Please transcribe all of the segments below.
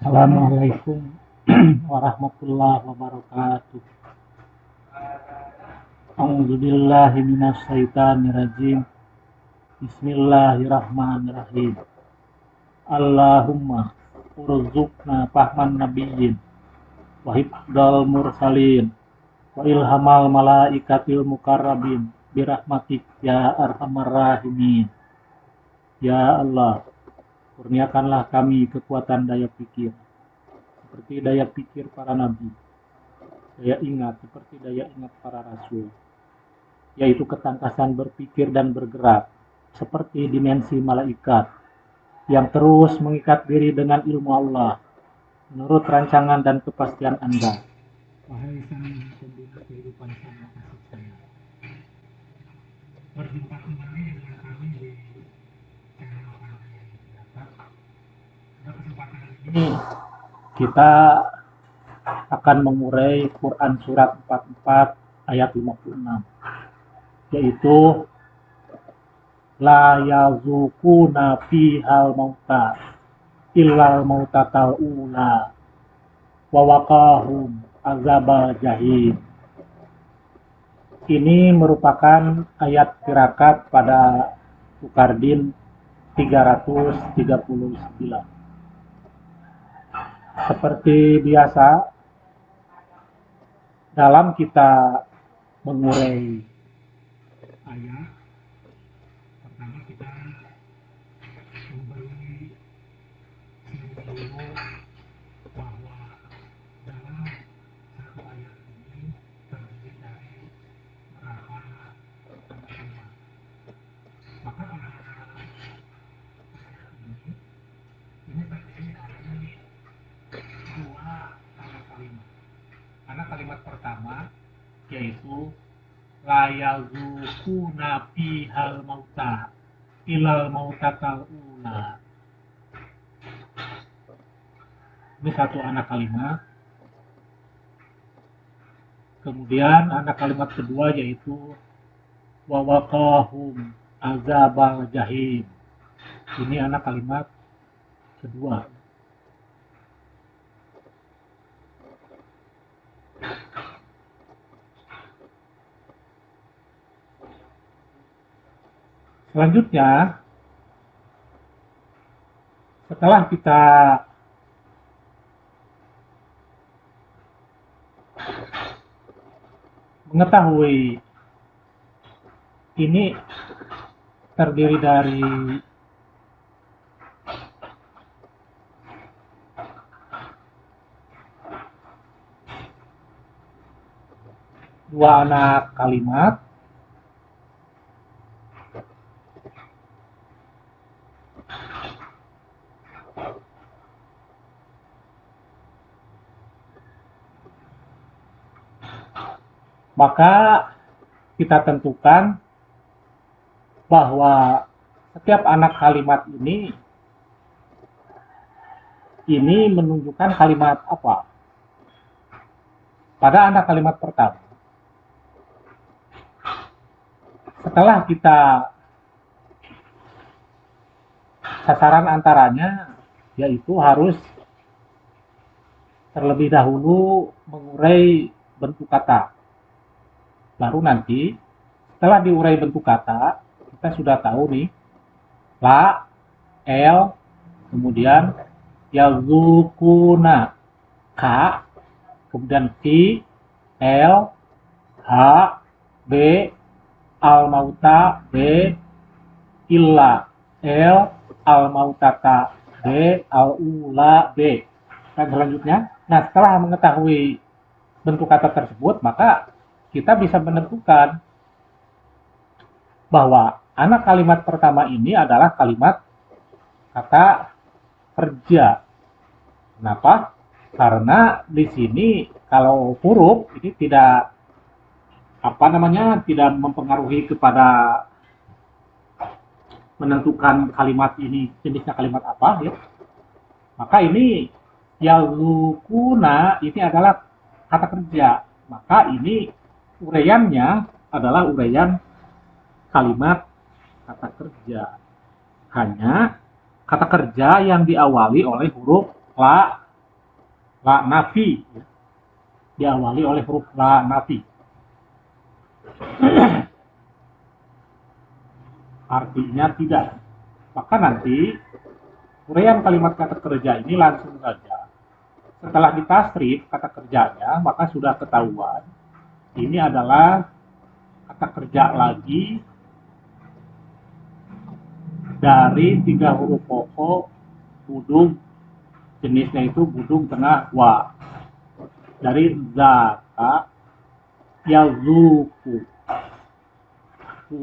Assalamualaikum warahmatullahi wabarakatuh. A'udzubillahi minasyaitonirrajim. Bismillahirrahmanirrahim. Allahumma urzuqna fahman nabiyyin wa hifdzal mursalin wa ilhamal malaikatil mukarrabin birahmatik ya arhamar rahimin. Ya Allah, kurniakanlah kami kekuatan daya pikir seperti daya pikir para nabi, daya ingat seperti daya ingat para rasul, yaitu ketangkasan berpikir dan bergerak seperti dimensi malaikat yang terus mengikat diri dengan ilmu Allah menurut rancangan dan kepastian Anda. Wahai Sang Maha Pembina kehidupan sama kasih sayang, berjumpa kembali dengan kami di channel kami yang terdapat. Pada kesempatan ini kita akan mengurai Quran surat 44 ayat 56, yaitu la yazukuna fihal mauta illal mautatal ula wa waqahum azabal jahim. Ini merupakan ayat tirakat pada Sukardin 339. Seperti biasa, dalam kita mengurai ayat, pertama kita memberi dulu bahwa dalam satu ayat ini terdiri dari berapa kalimat. Maka pada ayat ini terdiri dari dua anak kalimat. Anak kalimat pertama yaitu la yazukuna fihal mauta ilal mautatal ula. Ini satu anak kalimat. Kemudian anak kalimat kedua yaitu wa waqahum azabal jahim. Ini anak kalimat kedua. Selanjutnya, setelah kita mengetahui ini terdiri dari dua anak kalimat, maka kita tentukan bahwa setiap anak kalimat ini menunjukkan kalimat apa. Pada anak kalimat pertama, setelah kita sasaran antaranya yaitu harus terlebih dahulu mengurai bentuk kata. Baru nanti setelah diurai bentuk kata, kita sudah tahu nih la, el, kemudian yazukuna ka, kemudian fi, el, ha, b, al mauta, b, illa, el, al mautata, b, al ula, b. Dan selanjutnya, nah setelah mengetahui bentuk kata tersebut, maka kita bisa menentukan bahwa anak kalimat pertama ini adalah kalimat kata kerja. Kenapa? Karena di sini kalau huruf ini tidak tidak mempengaruhi kepada menentukan kalimat ini jenisnya kalimat apa ya. Maka ini yazukuna ini adalah kata kerja. Maka ini uraiannya adalah uraian kalimat kata kerja. Hanya kata kerja yang diawali oleh huruf la, La nafi, ya. Diawali oleh huruf la nafi. Artinya tidak. Maka nanti uraian kalimat kata kerja ini langsung saja. Setelah ditasrif kata kerjanya, maka sudah ketahuan ini adalah kata kerja lagi dari 3 huruf pokok budung, jenisnya itu budung tengah wa, dari zaka yazuku,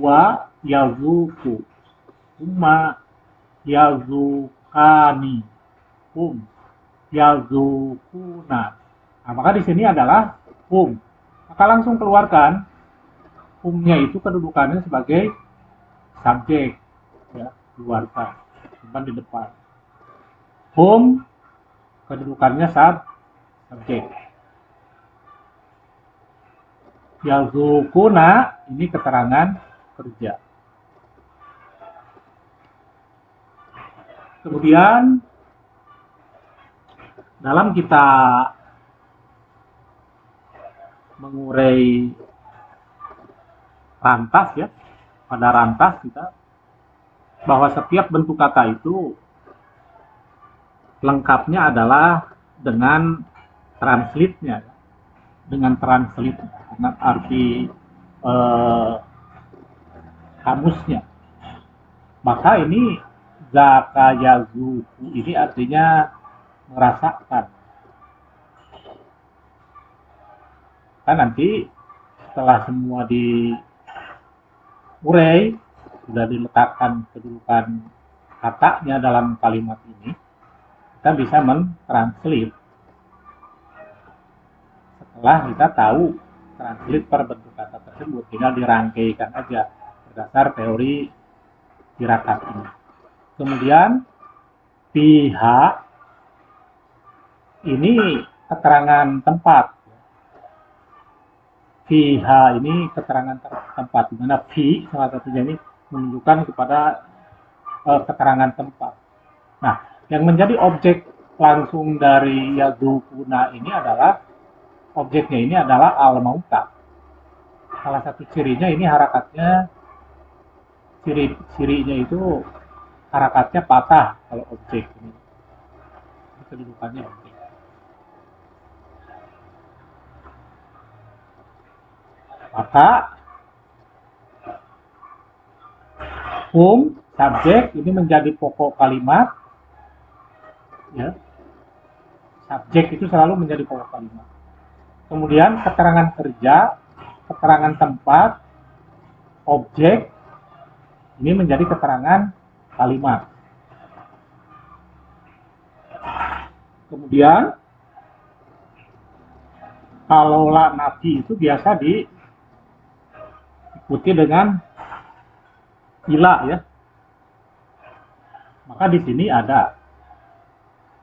wa yazuku, huma yazukani, yazukuna. Nah, maka di sini adalah maka langsung keluarkan humnya itu kedudukannya sebagai subjek, ya, keluarkan, simpan di depan. Kedudukannya subjek. Yazukuna ini keterangan kerja. Kemudian dalam kita mengurai rantas, ya, pada rantas kita bahwa setiap bentuk kata itu lengkapnya adalah dengan translate-nya, dengan arti kamusnya. Maka ini zaka yazuku ini artinya merasakan. Kan nanti setelah semua diurai, sudah diletakkan kedudukan katanya dalam kalimat ini, kita bisa mentranslate. Setelah kita tahu translate per bentuk kata tersebut, tinggal dirangkaikan aja berdasar teori tirakat ini. Kemudian pihak ini keterangan tempat. Fiha ini keterangan tempat, di mana fi salah satunya ini menunjukkan kepada keterangan tempat. Nah, yang menjadi objek langsung dari yazukuna ini adalah objeknya ini adalah al-mauta. Salah satu cirinya ini harakatnya, cirinya itu harakatnya patah kalau objek ini. Kedudukannya objek. Maka subjek ini menjadi pokok kalimat, ya. Subjek itu selalu menjadi pokok kalimat. Kemudian keterangan kerja, keterangan tempat, objek ini menjadi keterangan kalimat. Kemudian kalau la nafi itu biasa diikuti dengan ila, ya. Maka di sini ada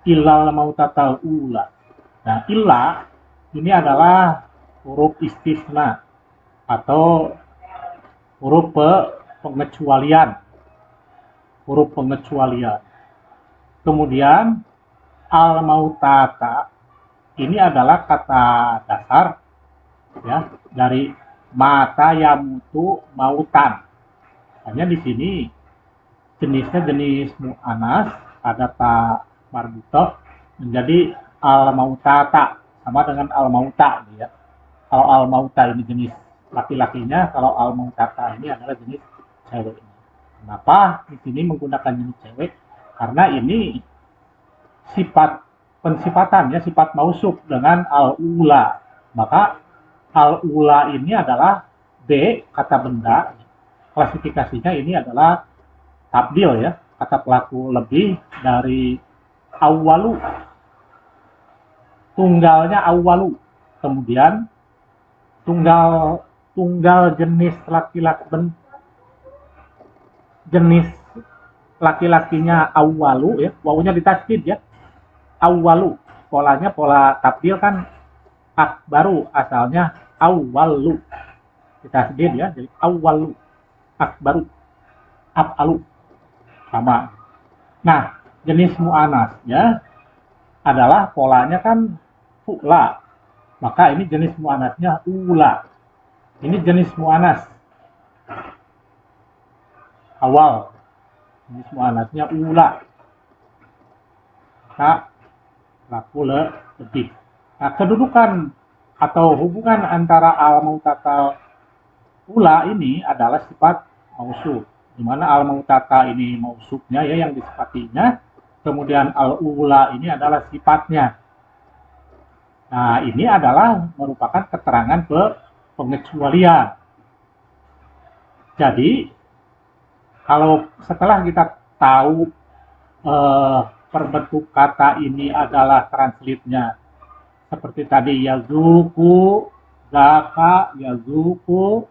illal mautatal ula. Nah, illa ini adalah huruf istisna atau huruf pengecualian. Huruf pengecualian. Kemudian al mautata ini adalah kata dasar, ya, dari mata yamutu mautan. Hanya di sini jenisnya jenis mu'anas, ada ta marbutoh, menjadi al mautata, sama dengan al mauta, ya. Kalau al mauta ini jenis laki-lakinya, kalau al mautata ini adalah jenis cewek. Kenapa di sini menggunakan jenis cewek? Karena ini sifat pensifatan, ya, sifat mausuf dengan al-ula. Maka al-ula ini adalah B, kata benda. Klasifikasinya ini adalah tabdil, ya, kata pelaku lebih dari awalu. Tunggalnya awalu. Kemudian tunggal jenis laki-laki, jenis laki-lakinya awalu, ya, wawunya ditasdid, ya. Awalu, polanya pola tabdil kan akbaru, asalnya awalu, ditasdid, ya, jadi awalu, akbaru, afalu, sama. Nah, jenis mu'anas, ya, adalah polanya kan ula. Maka ini jenis muannasnya ula. Ini jenis muannas awal. Jenis muannasnya ula. Maka laku lebih. Nah, kedudukan atau hubungan antara al-mu'tatal ula ini adalah sifat mausuf. Di mana al-mu'tatal ini mausufnya ya yang disifatinya, kemudian al-ula ini adalah sifatnya. Nah, ini adalah merupakan keterangan pengecualian. Jadi, kalau setelah kita tahu perbentuk kata ini adalah translate-nya seperti tadi yazuku, zaka, yazuku,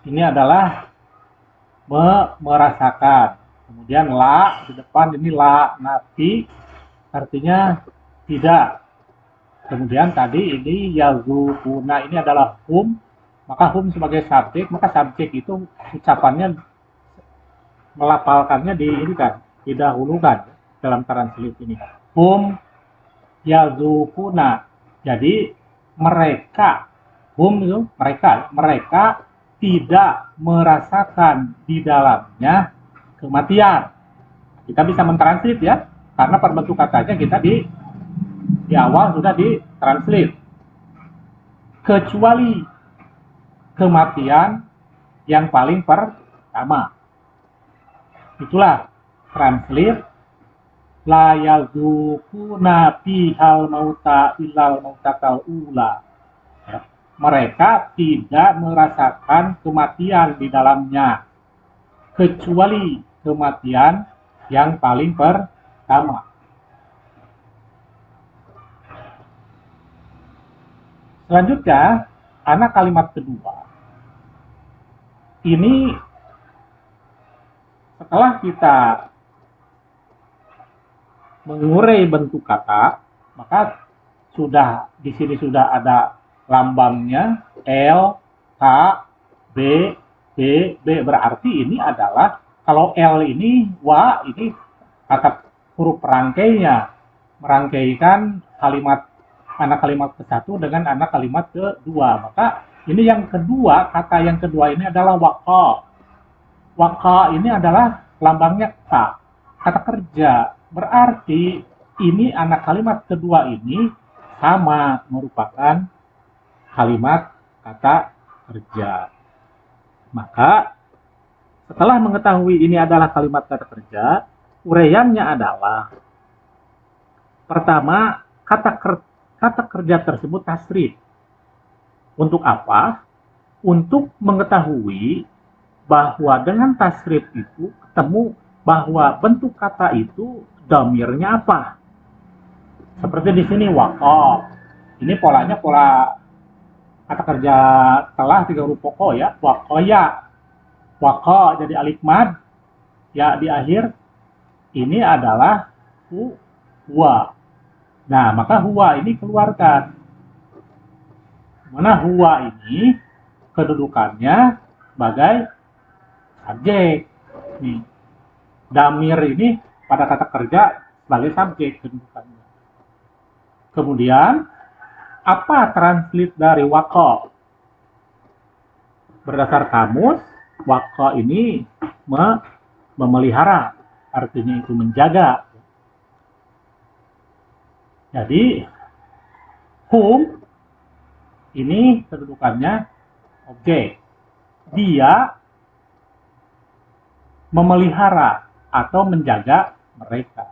ini adalah merasakan. Kemudian la di depan ini la nafi, artinya tidak. Kemudian tadi ini yazuku, nah ini adalah hum, maka hum sebagai subjek, maka subjek itu ucapannya melafalkannya didahulukan dalam translate ini. Hum yazukuna. Jadi mereka, hum itu mereka tidak merasakan di dalamnya kematian. Kita bisa mentranslate ya, karena perbentuk katanya kita di awal sudah ditranslate. Kecuali kematian yang paling pertama. Itulah translate la yazukuna fihal mauta illal mautatal ula. Ya. Mereka tidak merasakan kematian di dalamnya kecuali kematian yang paling pertama. Selanjutnya, anak kalimat kedua. Ini setelah kita mengurai bentuk kata, maka di sini sudah ada lambangnya L, K, B, B, B, berarti ini adalah kalau L ini wa, ini kata huruf perangkainya, merangkaikan anak kalimat ke-1 dengan anak kalimat kedua. Maka ini yang kedua, kata yang kedua ini adalah waqa. Waqa ini adalah lambangnya K, kata kerja. Berarti ini anak kalimat kedua ini sama merupakan kalimat kata kerja. Maka setelah mengetahui ini adalah kalimat kata kerja, uraiannya adalah pertama kata kerja tersebut tasrif. Untuk apa? Untuk mengetahui bahwa dengan tasrif itu ketemu bahwa bentuk kata itu dhamirnya apa? Seperti di sini waqa. Ini polanya pola kata kerja telah 3 huruf pokok ya. Waqaya. Waqa jadi alif mad. Ya di akhir. Ini adalah huwa. Nah, maka huwa ini keluarkan. Mana huwa ini kedudukannya sebagai subjek. Nih. Damir ini pada kata kerja sebagai subjek kedudukannya. Kemudian, apa translate dari waqa? Berdasar kamus, waqa ini memelihara, artinya itu menjaga. Jadi, hum ini kedudukannya objek. Dia memelihara atau menjaga mereka.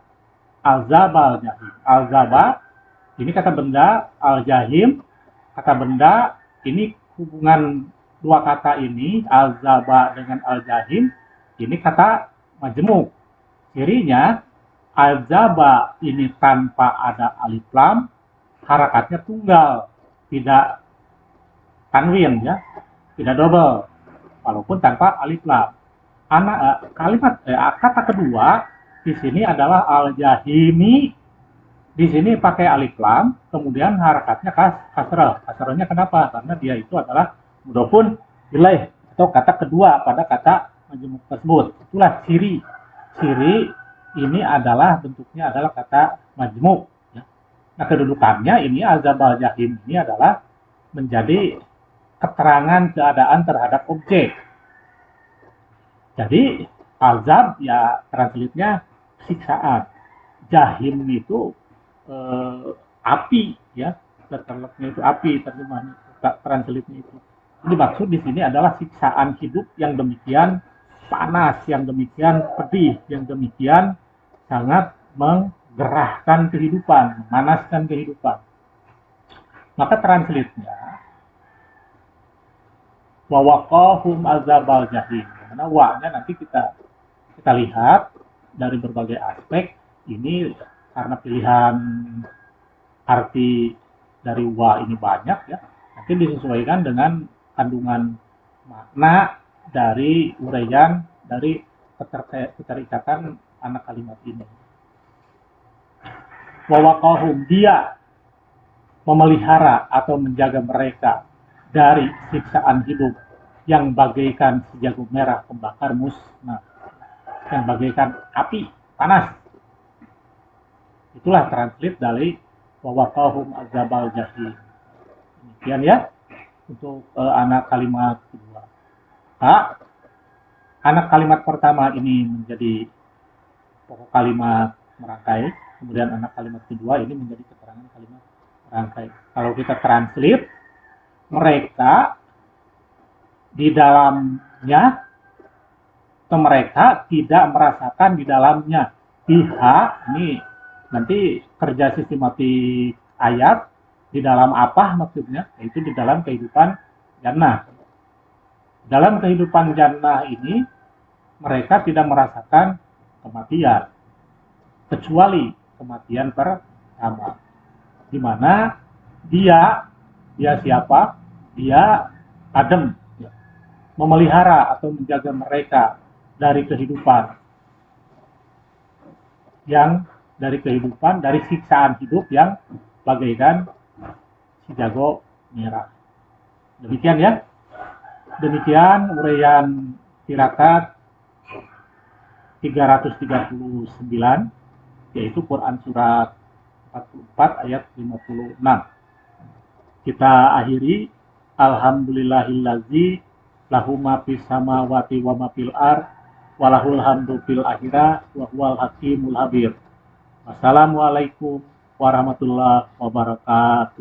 Al-Zaba al-Jahim. Al-Zaba, ini kata benda, al-Jahim, kata benda, ini hubungan dua kata ini, Al-Zaba dengan Al-Jahim, ini kata majemuk. Cirinya, Al-Zaba ini tanpa ada alif lam, harakatnya tunggal, tidak tanwin ya, tidak double, walaupun tanpa alif lam. Kata kedua di sini adalah al-jahimi, di sini pakai alif lam, kemudian harakatnya kasrah. Kasrahnya kenapa? Karena dia itu adalah mudhofun ilaih atau kata kedua pada kata majmuk tersebut. Itulah ciri. Ciri ini adalah bentuknya adalah kata majmuk. Ya. Nah, kedudukannya ini azab al-jahim ini adalah menjadi keterangan keadaan terhadap objek. Jadi azab ya translate-nya siksaan. Jahim itu api ya, terleknya itu api terjemahan translate-nya itu. Ini maksud di sini adalah siksaan hidup yang demikian panas, yang demikian pedih, yang demikian sangat menggerahkan kehidupan, memanaskan kehidupan. Maka translate-nya wa waqahum azabal jahim. Karena wa-nya nanti kita lihat dari berbagai aspek. Ini karena pilihan arti dari wa ini banyak ya. Nanti disesuaikan dengan kandungan makna dari uraian dari keterikatan anak kalimat ini. Wa waqahum, dia memelihara atau menjaga mereka dari siksaan hidup yang bagaikan sejago merah pembakar musnah, yang bagaikan api panas. Itulah translate dari wawakahum azabal jahim. Demikian ya untuk anak kalimat kedua. Anak kalimat pertama ini menjadi pokok kalimat merangkai, kemudian anak kalimat kedua ini menjadi keterangan kalimat merangkai. Kalau kita translate, mereka di dalamnya atau mereka tidak merasakan di dalamnya. Pihak ini nanti kerja sistematik ayat di dalam apa maksudnya? Yaitu di dalam kehidupan jannah. Dalam kehidupan jannah ini mereka tidak merasakan kematian kecuali kematian pertama, di mana dia siapa? Dia Adam, memelihara atau menjaga mereka dari kehidupan dari siksaan hidup yang bagaikan si jago merah. Demikian ya. Demikian uraian tirakat 339, yaitu Quran surat 44 ayat 56. Kita akhiri. Alhamdulillahillazi lahu ma fis samawati wa ma fil ardh wa lahul hamdu fil akhirah wa huwal hakimul habir. Wassalamualaikum warahmatullahi wabarakatuh.